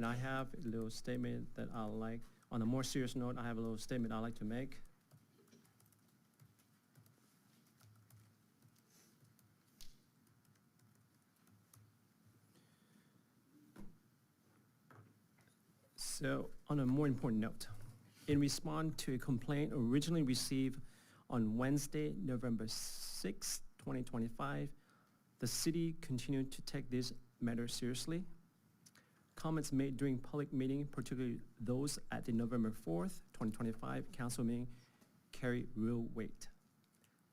And I have a little statement that I like, on a more serious note, I have a little statement I'd like to make. So, on a more important note, in response to a complaint originally received on Wednesday, November 6, 2025, the city continued to take this matter seriously. Comments made during public meeting, particularly those at the November 4th, 2025 council meeting, carry real weight.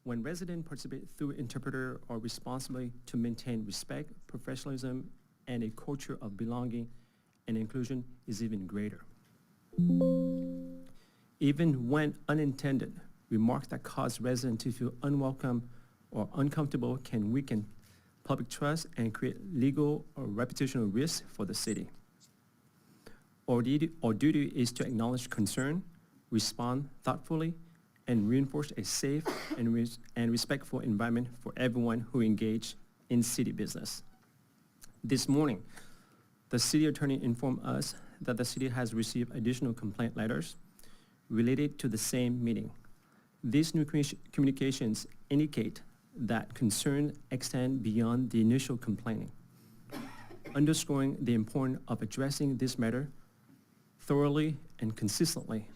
When residents participate through interpreter or responsibility to maintain respect, professionalism, and a culture of belonging and inclusion is even greater. Even when unintended, remarks that cause residents to feel unwelcome or uncomfortable can weaken public trust and create legal or reputational risks for the city. Our duty is to acknowledge concern, respond thoughtfully, and reinforce a safe and respectful environment for everyone who engage in city business. This morning, the city attorney informed us that the city has received additional complaint letters related to the same meeting. These new communications indicate that concerns extend beyond the initial complaining, underscoring the importance of addressing this matter thoroughly and consistently.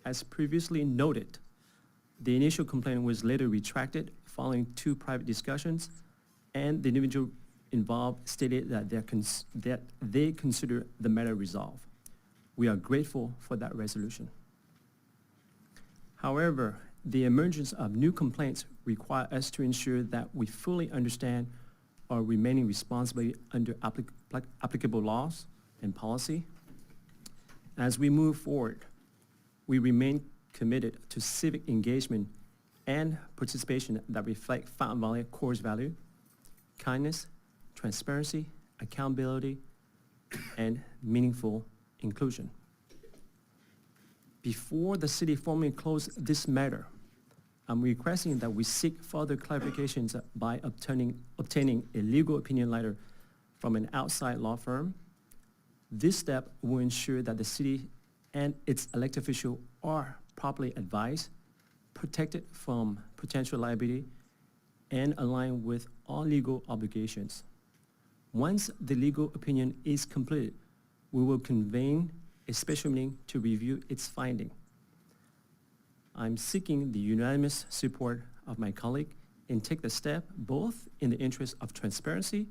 As previously noted, the initial complaint was later retracted following 2 private discussions, and the individual involved stated that they consider the matter resolved. We are grateful for that resolution. However, the emergence of new complaints require us to ensure that we fully understand our remaining responsibility under applicable laws and policy. As we move forward, we remain committed to civic engagement and participation that reflect Fountain Valley core value, kindness, transparency, accountability, and meaningful inclusion. Before the city formally closes this matter, I'm requesting that we seek further clarifications by obtaining a legal opinion letter from an outside law firm. This step will ensure that the city and its elected officials are properly advised, protected from potential liability, and aligned with all legal obligations. Once the legal opinion is completed, we will convene a special meeting to review its finding. I'm seeking the unanimous support of my colleague and take the step both in the interest of transparency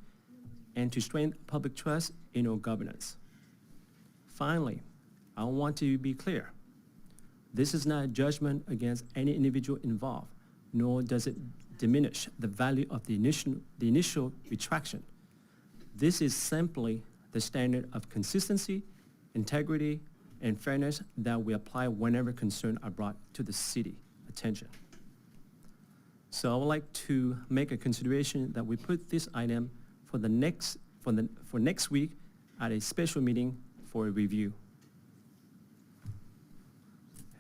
and to strengthen public trust in our governance. Finally, I want to be clear. This is not a judgment against any individual involved, nor does it diminish the value of the initial retraction. This is simply the standard of consistency, integrity, and fairness that we apply whenever concerns are brought to the city attention. So I would like to make a consideration that we put this item for next week at a special meeting for a review.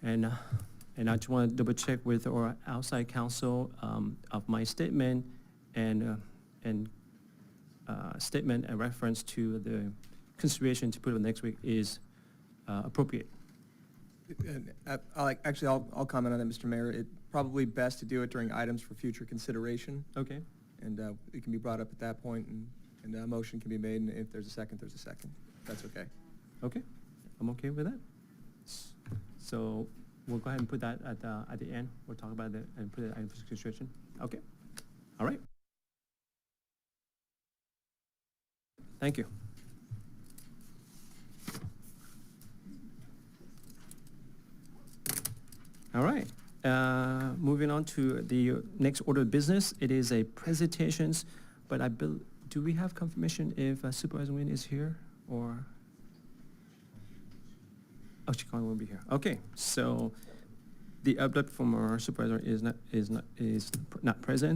And I just want to double check with our outside counsel of my statement and statement and reference to the consideration to put it next week is appropriate. I'll comment on that, Mr. Mayor. It's probably best to do it during items for future consideration. Okay. And it can be brought up at that point, and a motion can be made, and if there's a second, there's a second. That's okay. Okay, I'm okay with that. So we'll go ahead and put that at the end. We'll talk about it and put it in consideration. Okay, all right. Thank you. All right, moving on to the next order of business. It is a presentations, but do we have confirmation if Supervisor Nguyen is here or? Oh, Colin will be here. Okay, so the update from our supervisor is not present.